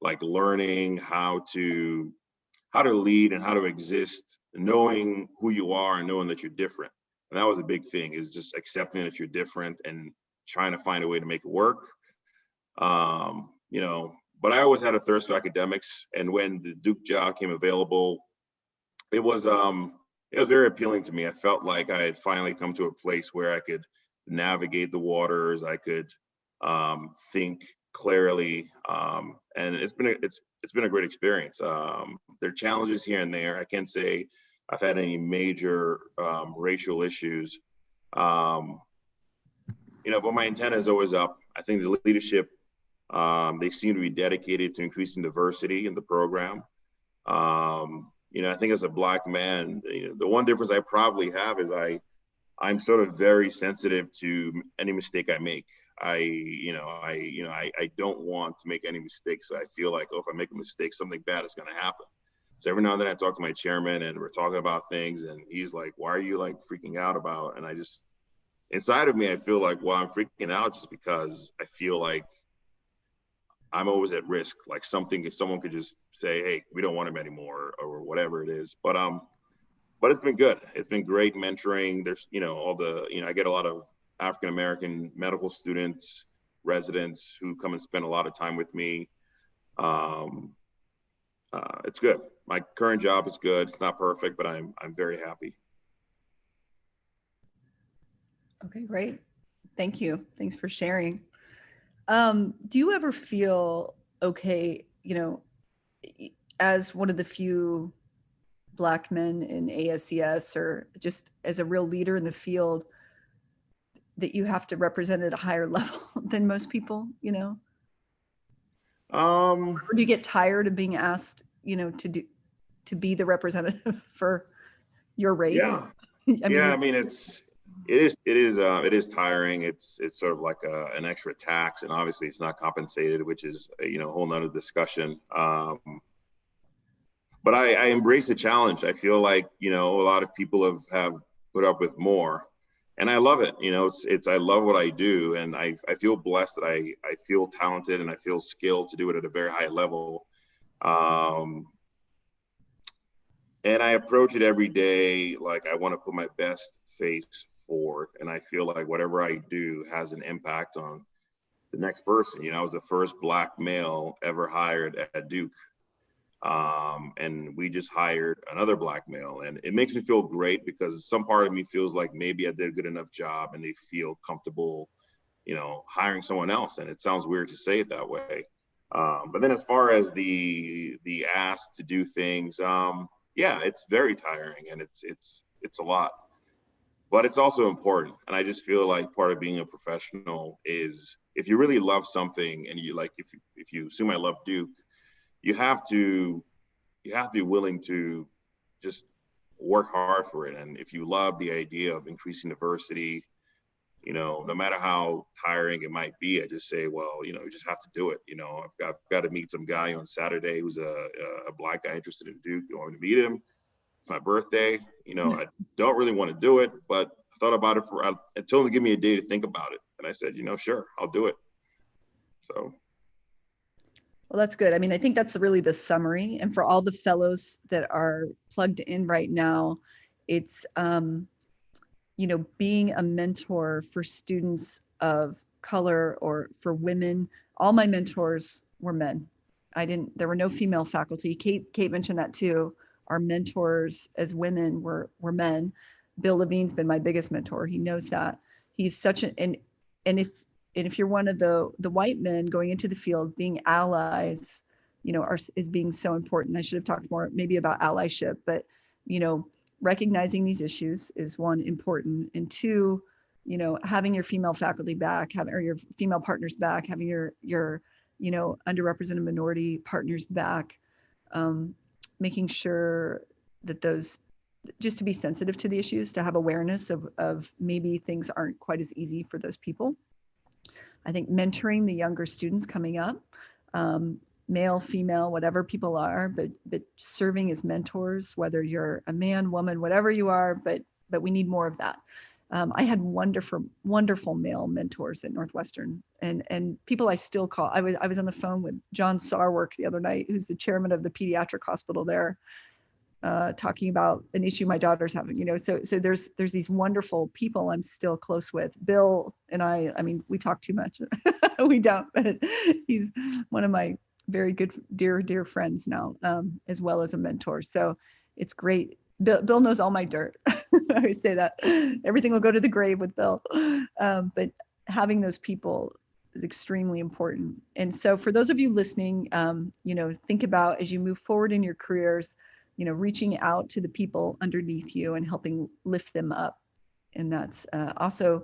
like learning how to lead and how to exist, knowing who you are and knowing that you're different. And that was a big thing, is just accepting that you're different and trying to find a way to make it work. You know, but I always had a thirst for academics. And when the Duke job came available, it was very appealing to me. I felt like I had finally come to a place where I could navigate the waters. I could think clearly, and it's been a great experience. There are challenges here and there. I can't say I've had any major racial issues, you know, but my antenna is always up. I think the leadership, they seem to be dedicated to increasing diversity in the program. You know, I think as a Black man, you know, the one difference I probably have is I'm sort of very sensitive to any mistake I make. I don't want to make any mistakes. I feel like, oh, if I make a mistake, something bad is going to happen. So every now and then I talk to my chairman and we're talking about things, and he's like, why are you like freaking out about? And I just, inside of me, I feel like, well, I'm freaking out just because I feel like I'm always at risk. Like if someone could just say, hey, we don't want him anymore, or whatever it is. But it's been good. It's been great mentoring. There's, you know, I get a lot of African-American medical students, residents who come and spend a lot of time with me. It's good. My current job is good. It's not perfect, but I'm very happy. Okay, great. Thank you. Thanks for sharing. Do you ever feel okay, you know, as one of the few Black men in ASES, or just as a real leader in the field, that you have to represent at a higher level than most people, you know? Or do you get tired of being asked, you know, to be the representative for your race? Yeah. I mean, it is tiring. It's sort of like an extra tax, and obviously it's not compensated, which is, you know, a whole nother discussion. But I embrace the challenge. I feel like, you know, a lot of people have put up with more, and I love it. You know, I love what I do, and I feel blessed that I feel talented and I feel skilled to do it at a very high level. And I approach it every day like I want to put my best face forward, and I feel like whatever I do has an impact on the next person. You know, I was the first Black male ever hired at Duke. And we just hired another Black male, and it makes me feel great because some part of me feels like maybe I did a good enough job and they feel comfortable, you know, hiring someone else. And it sounds weird to say it that way. But then as far as the ask to do things, yeah, it's very tiring, and it's a lot, but it's also important. And I just feel like part of being a professional is, if you really love something, and you like, if you assume I love Duke, you have to be willing to just work hard for it. And if you love the idea of increasing diversity, you know, no matter how tiring it might be, I just say, well, you know, you just have to do it. You know, I've got to meet some guy on Saturday who's a Black guy interested in Duke. You want me to meet him? It's my birthday. You know, I don't really want to do it, but I thought about it I told him to give me a day to think about it. And I said, you know, sure, I'll do it. So. Well, that's good. I mean, I think that's really the summary. And for all the fellows that are plugged in right now, it's, you know, being a mentor for students of color or for women. All my mentors were men. There were no female faculty. Kate mentioned that too. Our mentors as women were men. Bill Levine's been my biggest mentor. He knows that. He's such and if you're one of the white men going into the field, being allies, you know, is being so important. I should have talked more maybe about allyship, but, you know, recognizing these issues is one, important, and two, you know, having your female faculty back, or your female partners back, having your you know, underrepresented minority partners back, making sure that those, just to be sensitive to the issues, to have awareness of maybe things aren't quite as easy for those people. I think mentoring the younger students coming up, male, female, whatever people are, but serving as mentors, whether you're a man, woman, whatever you are, but we need more of that. I had wonderful male mentors at Northwestern, and people I still call. I was on the phone with John Sarwork the other night, who's the chairman of the pediatric hospital there, talking about an issue my daughter's having, you know, so there's these wonderful people I'm still close with. Bill and I mean, we talk too much. We don't, but he's one of my very good, dear friends now, as well as a mentor. So it's great. Bill knows all my dirt. I always say that everything will go to the grave with Bill. But having those people is extremely important. And so for those of you listening, you know, think about, as you move forward in your careers, you know, reaching out to the people underneath you and helping lift them up. And that's also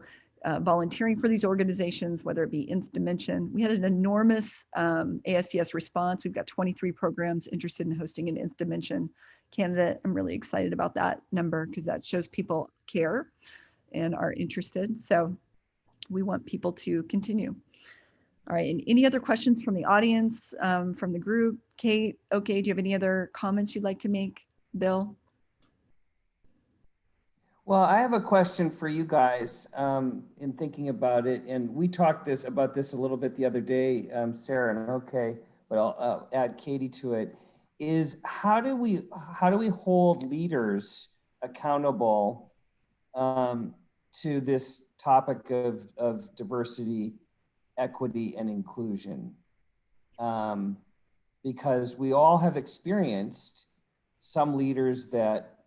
volunteering for these organizations, whether it be Nth Dimension. We had an enormous ASES response. We've got 23 programs interested in hosting an Nth Dimension candidate. I'm really excited about that number because that shows people care and are interested. So we want people to continue. All right, and any other questions from the audience, from the group? Kate, okay, do you have any other comments you'd like to make? Bill? Well, I have a question for you guys in thinking about it. And we talked about this a little bit the other day, Sarah, and okay, but I'll add Katie to it, is how do we hold leaders accountable to this topic of diversity, equity, and inclusion? Because we all have experienced some leaders that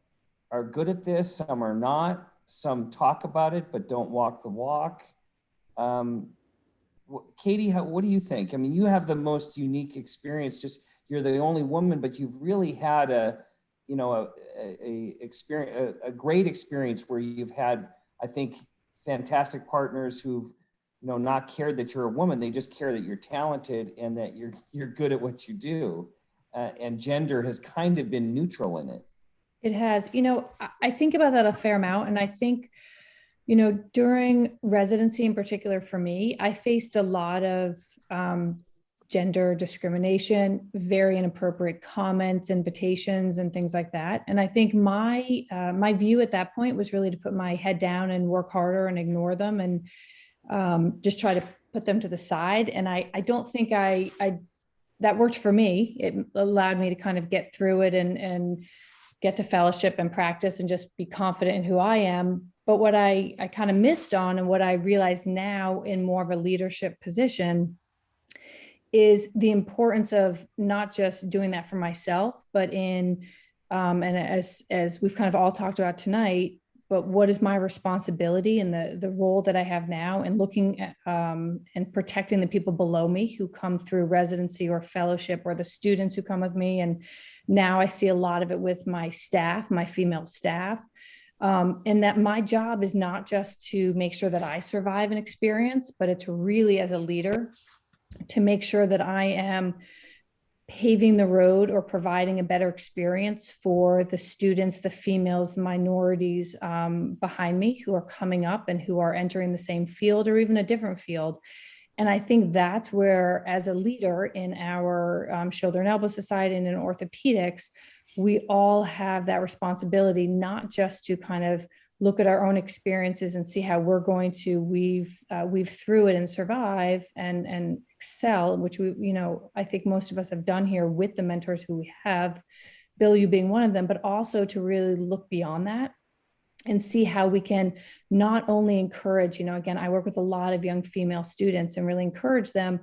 are good at this, some are not, some talk about it but don't walk the walk. Katie, what do you think? I mean, you have the most unique experience, just you're the only woman, but you've really had a great experience where you've had, I think, fantastic partners who've, you know, not cared that you're a woman. They just care that you're talented and that you're good at what you do. And gender has kind of been neutral in it. It has. You know, I think about that a fair amount. And I think, you know, during residency in particular for me, I faced a lot of gender discrimination, very inappropriate comments, invitations, and things like that. And I think my view at that point was really to put my head down and work harder and ignore them and just try to put them to the side. And I don't think that worked for me. It allowed me to kind of get through it and get to fellowship and practice and just be confident in who I am. But what I kind of missed on, and what I realize now in more of a leadership position, is the importance of not just doing that for myself, but and as we've kind of all talked about tonight, but what is my responsibility and the role that I have now, and looking at and protecting the people below me who come through residency or fellowship, or the students who come with me. And now I see a lot of it with my staff, my female staff, and that my job is not just to make sure that I survive an experience, but it's really, as a leader, to make sure that I am paving the road or providing a better experience for the students, the females, the minorities behind me who are coming up and who are entering the same field or even a different field. And I think that's where, as a leader in our shoulder and elbow society and in orthopedics, we all have that responsibility, not just to kind of look at our own experiences and see how we're going to weave through it and survive and excel, which I think most of us have done here with the mentors who we have, Bill, you being one of them, but also to really look beyond that and see how we can not only encourage, again, I work with a lot of young female students and really encourage them,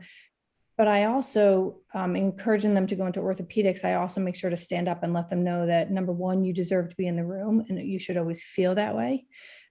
but I also, encouraging them to go into orthopedics, I also make sure to stand up and let them know that, number one, you deserve to be in the room and you should always feel that way.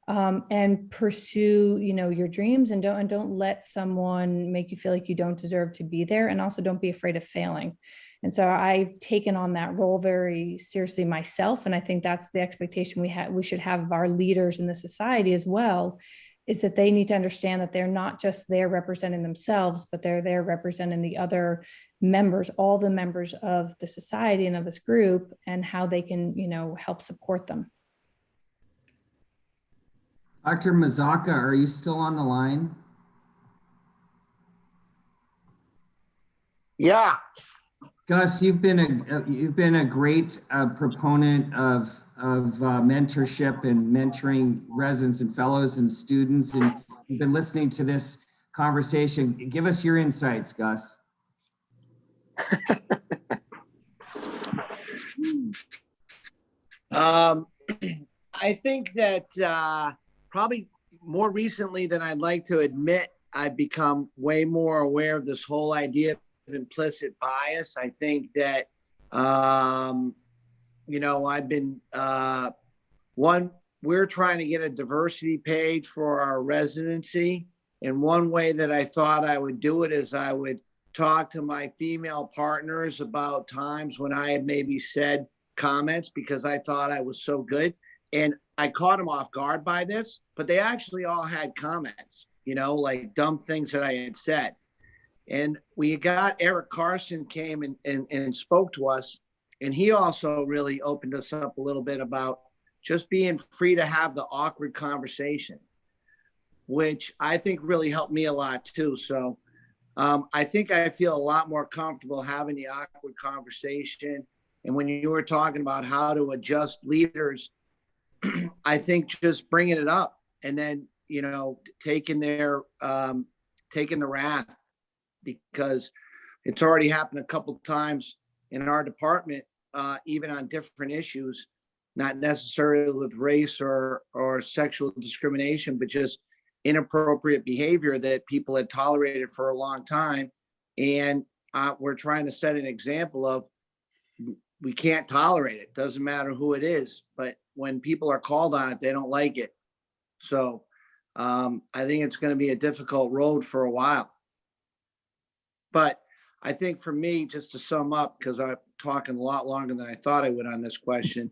And pursue, your dreams and don't let someone make you feel like you don't deserve to be there. And also don't be afraid of failing. And so I've taken on that role very seriously myself. And I think that's the expectation we should have of our leaders in the society as well, is that they need to understand that they're not just there representing themselves, but they're there representing the other members, all the members of the society and of this group, and how they can, help support them. Dr. Mazaka, are you still on the line? Yeah. Gus, you've been a great proponent of mentorship and mentoring residents and fellows and students, and you've been listening to this conversation. Give us your insights, Gus. I think that probably more recently than I'd like to admit, I've become way more aware of this whole idea of implicit bias. I think that, I've been, we're trying to get a diversity page for our residency. And one way that I thought I would do it is I would talk to my female partners about times when I had maybe said comments because I thought I was so good. And I caught them off guard by this, but they actually all had comments, like dumb things that I had said. And we got Eric Carson came and spoke to us. And he also really opened us up a little bit about just being free to have the awkward conversation, which I think really helped me a lot too. So I think I feel a lot more comfortable having the awkward conversation. And when you were talking about how to adjust leaders, I think just bringing it up and then, taking the wrath, because it's already happened a couple of times in our department, even on different issues, not necessarily with race or sexual discrimination, but just inappropriate behavior that people had tolerated for a long time. And we're trying to set an example of we can't tolerate it. Doesn't matter who it is, but when people are called on it, they don't like it. So I think it's going to be a difficult road for a while. But I think for me, just to sum up, because I'm talking a lot longer than I thought I would on this question,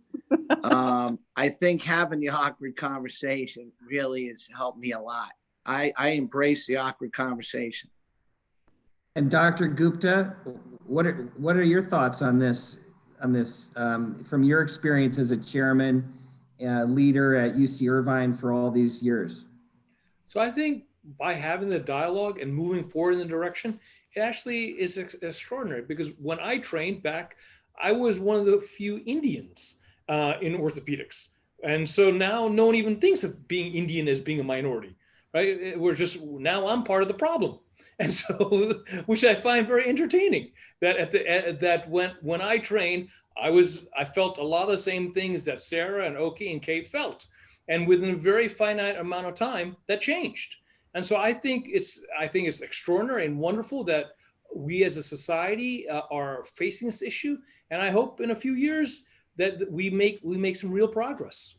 I think having the awkward conversation really has helped me a lot. I embrace the awkward conversation. And Dr. Gupta, what are your thoughts on this from your experience as a chairman, leader at UC Irvine for all these years? So I think by having the dialogue and moving forward in the direction, it actually is extraordinary, because when I trained back, I was one of the few Indians in orthopedics. And so now no one even thinks of being Indian as being a minority, right? Now I'm part of the problem. And so, which I find very entertaining, that when I trained, I felt a lot of the same things that Sarah and Oki and Kate felt. And within a very finite amount of time, that changed. And so I think it's extraordinary and wonderful that we as a society are facing this issue. And I hope in a few years that we make some real progress.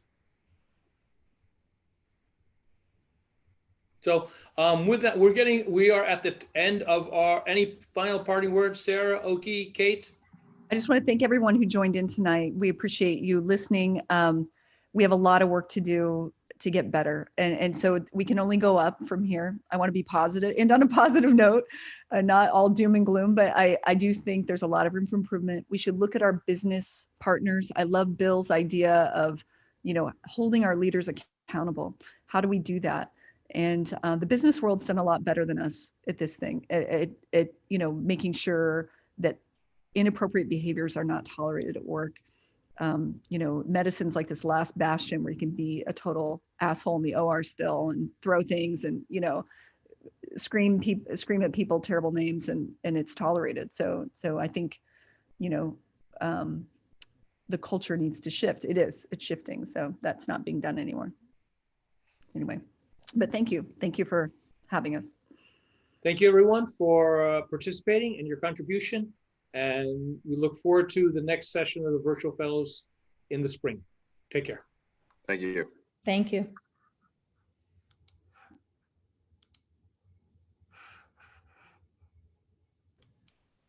So with that, we are at the end of any final parting words, Sarah, Oki, Kate? I just want to thank everyone who joined in tonight. We appreciate you listening. We have a lot of work to do to get better. And so we can only go up from here. I want to be positive and on a positive note, not all doom and gloom, but I do think there's a lot of room for improvement. We should look at our business partners. I love Bill's idea of, holding our leaders accountable. How do we do that? And the business world's done a lot better than us at this thing, at making sure that inappropriate behaviors are not tolerated at work. Medicine's like this last bastion where you can be a total asshole in the OR still and throw things and, scream at people terrible names and it's tolerated. So I think, the culture needs to shift. It's shifting. So that's not being done anymore. Anyway, but thank you. Thank you for having us. Thank you, everyone, for participating and your contribution. And we look forward to the next session of the Virtual Fellows in the spring. Take care. Thank you. Thank you.